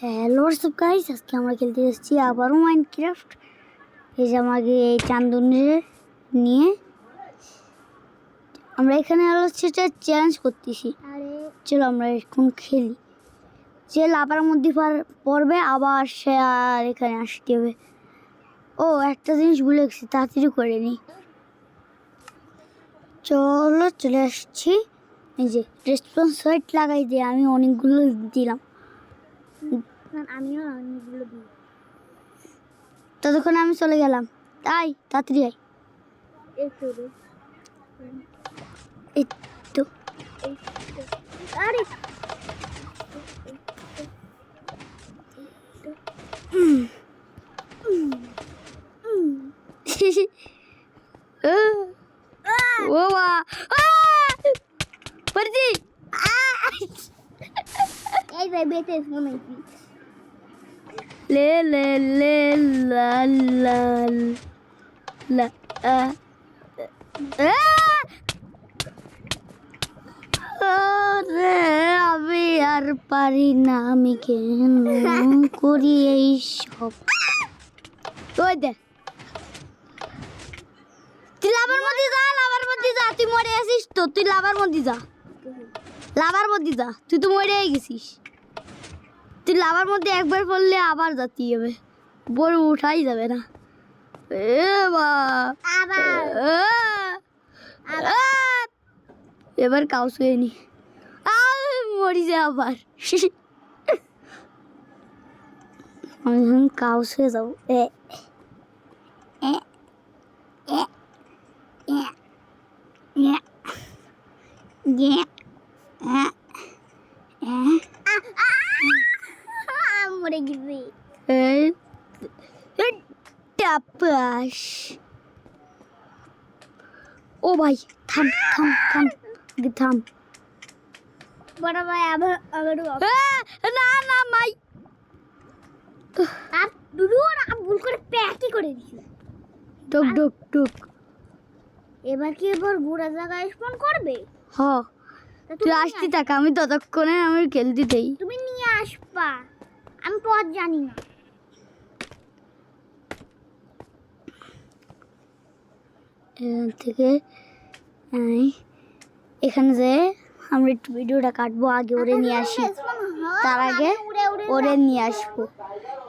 Hello WhatsApp guys, আজকে আমরা খেলতে এসেছি আবারও মাইনক্রাফট। এই যে আমাকে এই চান্দুনিরে নিয়ে আমরা এখানে আলো সেটা চ্যালেঞ্জ করতেছি। চলো আমরা এখন খেলি। যে লাভার মধ্যে পড়বে আবার সে আর এখানে আসতে হবে। ও একটা জিনিস ভুলে গেছি, তাড়াতাড়ি করে নিই। চলো চলে আসছি। এই যে রেসপন্স রেট লাগাই দিয়ে আমি অনেকগুলো দিলাম। আমিও অনেকগুলো দিই। ততক্ষণ আমি চলে গেলাম। তাই তাড়াতাড়ি আয়। এই তো আরে ও বা পড়ছি। এই ভাই বেতে শুনেছি। লে লে লে লা লা লা আমি আর পারি না, আমি কেন করি এই সব। ওই দে তুই লাভার মধ্যে যা, লাভার মধ্যে যা। তুই মরে আসিস তো, তুই লাভার মধ্যে যা, লাভার মধ্যে যা। তুই তো মরে গেছিস। তুই লাভার মধ্যে একবার পড়লে আবার যাতে হবে, বড় উঠাই যাবে না। এবার কাউ শুয়েনি, মরি যায় আবার। আমি কাউ শুয়ে যাবো। মরে গেছি। ও ভাই থাম থাম থাম থাম। বড় ভাই আবার না না ভাই, আর দুদুর ভুল করে প্যাকি করে দিছি। টুক টুক টুক। এবার কি এবার ঘোড়া জায়গায় স্পন করবে? হ্যাঁ তুই আসতে থাক, আমি ততক্ষণে আমি খেলতে দেই। তুমি নিয়ে আসবা, আমি পথ জানি না। এখান থেকে এখানে যে আমরা একটু ভিডিওটা কাটবো, আগে ওরে নিয়ে আসি, তার আগে ওরে নিয়ে আসবো।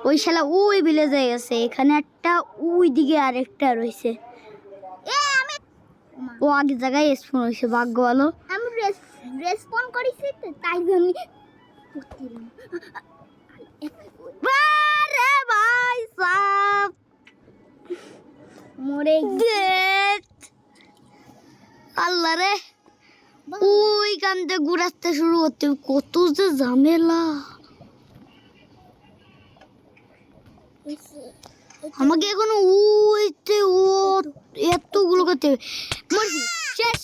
ওই শালা ওই ভিলেজে গেছে, এখানে একটা, ওই দিকে আরেকটা রয়েছে। ও আগে জায়গায় স্পন হয়েছে, ভাগ্য ভালো। আমি রেসপন করেছি তাই জন্য ভাই সাব মরে আল্লাহ রে। ওই কান্দে ঘুরাতে শুরু করতে কত যে ঝামেলা। আমাকে এখন ওইতে ও এতগুলো করতে হবে। মরছি, শেষ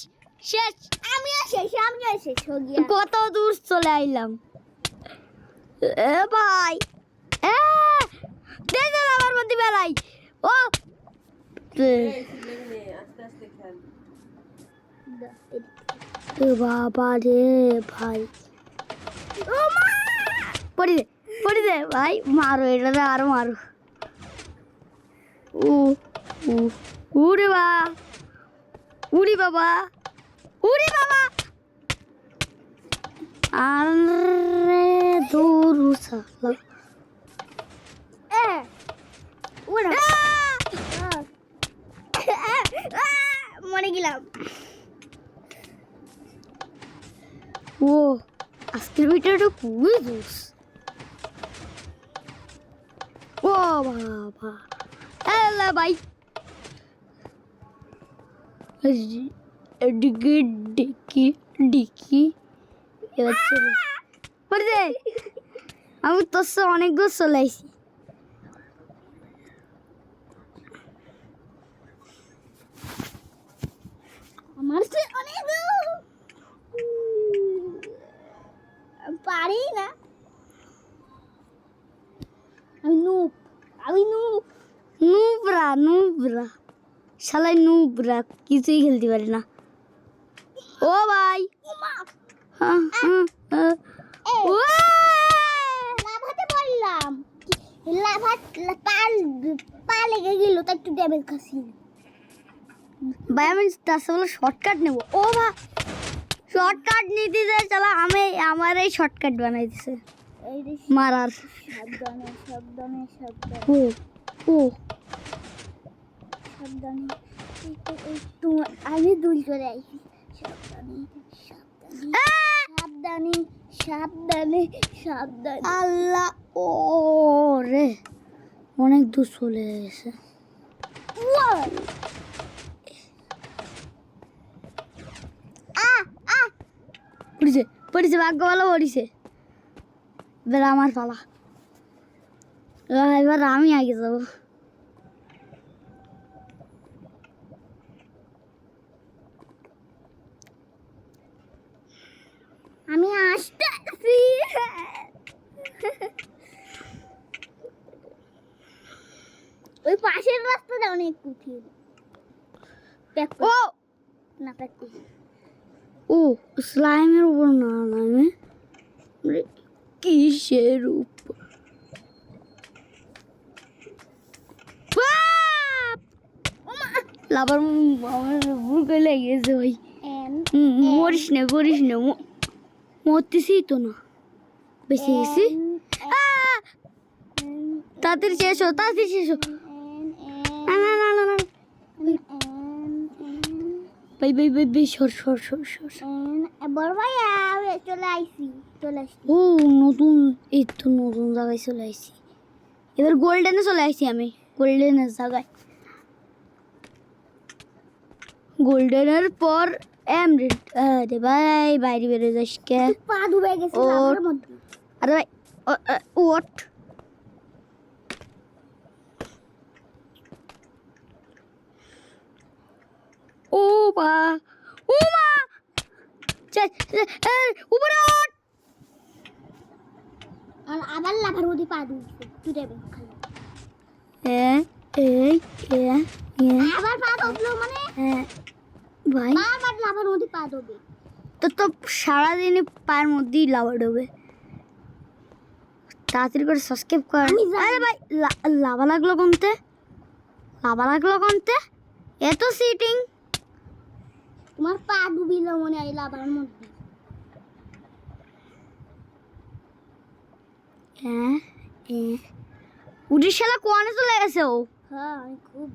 শেষ। আমিও শেষ, আমিও শেষ হয়ে গিয়া। কত দূর চলে আইলাম এ ভাই। দে দে আমার মধ্যে বেলাই। ও বাবা রে ভাই, পড়ি দে ভাই, মারো এটা, আরো মারো। উড়ে বা উড়ি বাবা, উড়ি বাবা। আরে দূর সালা মরে গেলাম। ও আজকের ভিডিওটা খুবই জোস। ও বাবা এলা ভাই, ডিকি ডিকি ডিকি। এবার চলে পড়ে, আমি তোর সাথে অনেক দূর চলে আসি। আমার সে অনেক পারি না, আমি নুব, আমি নুব, নুবরা নুবরা শালাই নুবরা, কিছুই খেলতে পারি না। ও ভাই লাভাতে পড়লাম। লেগে গেল তাই একটু ড্যামেজ খাচ্ছি ভাই আমি তার সাথে শর্টকাট নেব ও ভাই শর্টকাট নিতে যায় চলো আমি আমার এই শর্টকাট বানাই দিছে মারার সাবধানে সাবধানে সাবধানে ও ও সাবধানে একটু আমি দুল করে আইছি সাবধানে সাবধানে সাবধানে সাবধানে আল্লাহ ও রে অনেক দূর চলে গেছে পড়িছে পড়িছে ভাগ্য ভালো পড়িছে এবার আমার পালা এবার আমি আগে যাব আমি আসতেছি ওই পাশের রাস্তাটা অনেক কঠিন ও না প্র্যাকটিস ও স্লাইমের উপর না নামে কিসের উপর লাভার আমার বুকে লেগেছে ভাই মরিস না করিস না মরতেছি তো না বেশি গেছি তাড়াতাড়ি শেষ হো তাড়াতাড়ি শেষ হো না না না না না ভাই ভাই ভাই ভাই সর সর সর সর বড় ভাই চলে আসছি ও নতুন এই তো নতুন জায়গায় চলে আসছি এবার গোল্ডেনে চলে আসছি আমি গোল্ডেনের জায়গায় গোল্ডেনের পর এমরেড আরে ভাই বাইরে বেরো যাস কে পা ডুবে গেছে লাভার মধ্যে আরে ভাই ওট ও মা চল উপরে ওঠ আর আবার লাভার মধ্যে পা ডুবছে তুই দেবে খালি আবার পা ডুবলো মানে ভাই বারবার লাভার মধ্যে পা ডুবে তো সারাদিনই পায়ের মধ্যেই লাভা ডুবে তাড়াতাড়ি করে সাবস্ক্রাইব কর আরে ভাই লাভা লাগলো কোনতে এত সিটিং তোমার পা ডুবিল মনে হয় লাভার মধ্যে উড়িষ্যালা কোয়ানে চলে গেছে ও হ্যাঁ খুব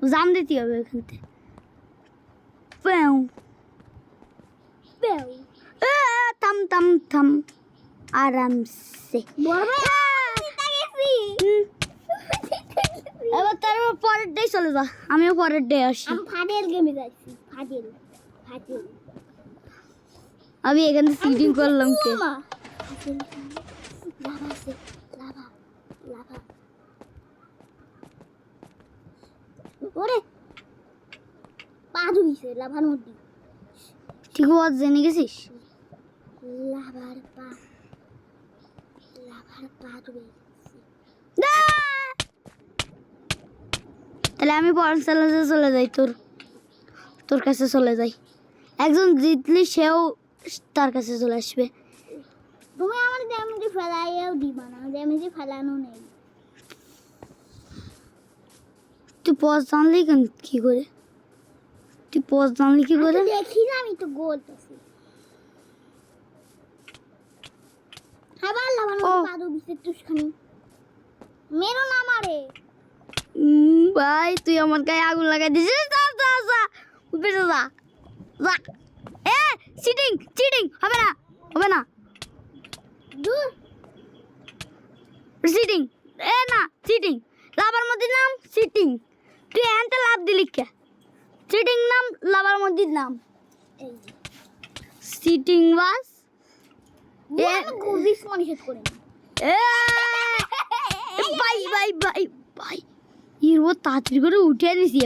জাম দিতে হবে এখান থেকে থাম থাম থাম আরামসে এবার তারপর পরের ডে চলে যা আমিও পরের ডে আসি ফাডেল গেমে যাচ্ছি ফাডেল আমি এখানে সিটিং করলাম কে লাভা ওরে পা ডুবিছে লাভার মধ্যে ঠিক আছে জেনে গেছিস লাভার পা ডুবে তাহলে আমি পরের চ্যালেঞ্জে চলে যাই তোর কাছে চলে যাই একজন জিতলি সেও তার কাছে চলে আসবে তুমি আমার ড্যামেজে ফেলাইও দিবা না ড্যামেজে ফেলানো নেই তুই পজ জানলি কি করে দেখি না আমি তো গোল পাচ্ছি আবার লাভানো পাদু বিসে তুসখানি মেরো না মারে ভাই তুই আমার গায়ে আগুন লাগাই দিছিস যা উপরে যা চিটিং হবে না দূর চিটিং লাভার মধ্যে নাম চিটিং তুই এনতে লাভ দিলি কে চিটিং নাম লাভার মধ্যে নাম চিটিং বাস গুবিস মনিষেট করে ভাই ইরো তাড়াতাড়ি করে উঠে নিছি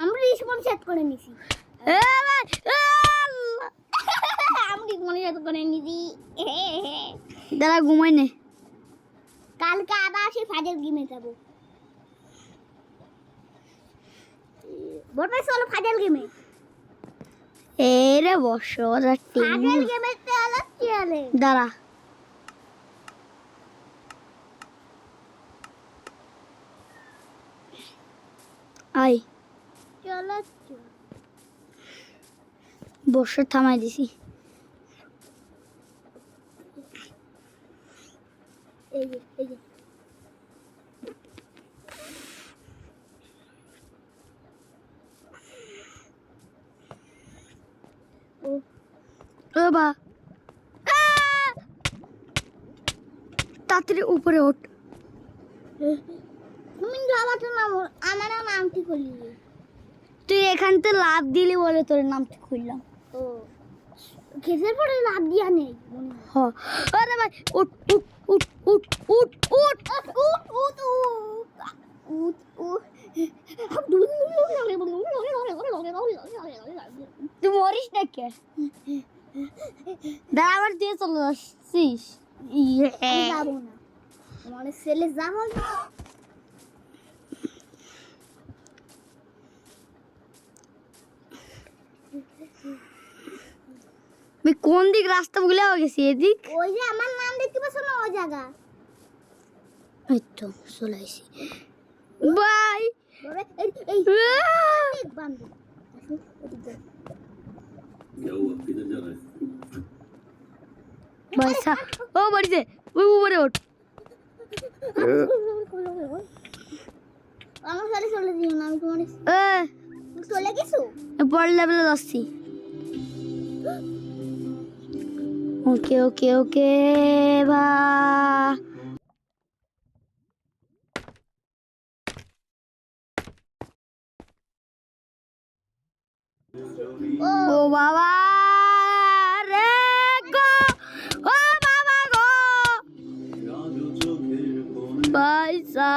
আমরা রিসপন্স সেট করে নিছি দাঁড়া ঘুমাই নে কালকে আবার সেই ফাজেল গেমে যাবো বলবে চলো ফাজেল গেমে এরে বসো ফাজেল গেমে চলে দাঁড়া চালাচ্ছ বর্ষা থামাই দিছি এই যে ও বাবা তাড়াতাড়ি উপরে ওঠ তুমি যাওয়াটা নাম আমার নামটি খুললি তুই এখান থেকে লাভ দিলি বলে তোর নামটি খুললাম ও ঘেসের পরে লাভ দিয়া নেই হ্যাঁ আরে ভাই উঠ উঠ উঠ উঠ উঠ উঠ উঠ উঠ উঠ উঠ তুই মরিস না কে দাঁড়াবার দিয়ে চলে আসছিস যাবো না মানে ছেলে যাবো কোন দিক রাস্তা ভুলে গেছি এদিক ওই যে আমার নাম দেখতে পাচ্ছ না ওই জায়গা এই তো চলে আসি বাই এই এই বান্ধব বাইসা ও বাড়িতে ওই উপরে ওঠ আমার সাথে চলে দিও না আমি তোমার চলে গেছো পরের লেভেলে যাচ্ছি ওকে ওকে ওকে বা ও বাবা রে গো ও বাবা গো পয়সা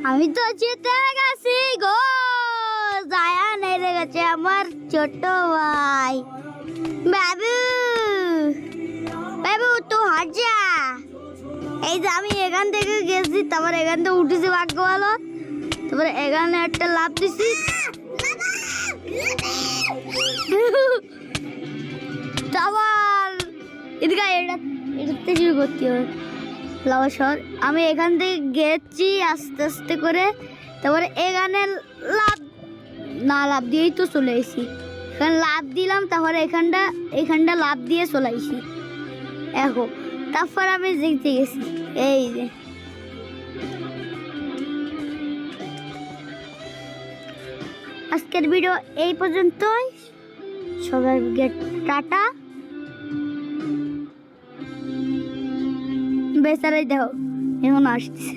আমি তো জিতে গেছি গো জায়া নেড়ে গেছে আমার ছোট ভাই বাবু বাবু তো হাজা এই যে আমি এখান থেকে গেছি তারপর এখান থেকে উঠেছি ভাগ্য ভালো তারপরে এখানে একটা লাভ দিছি তারপর এদিকে এটাতে শুরু করতে হবে লাভাসর আমি এখান থেকে গেছি আস্তে আস্তে করে তারপরে এখানে লাভ দিয়েই তো চলে এসেছি এখানে লাভ দিলাম তারপরে এখানটা লাভ দিয়ে চলে এসেছি এখন তারপর আমি জিতে গেছি এই যে আজকের ভিডিও এই পর্যন্তই সবাই টাটা বেচারাই দেখো এখন আসতেছে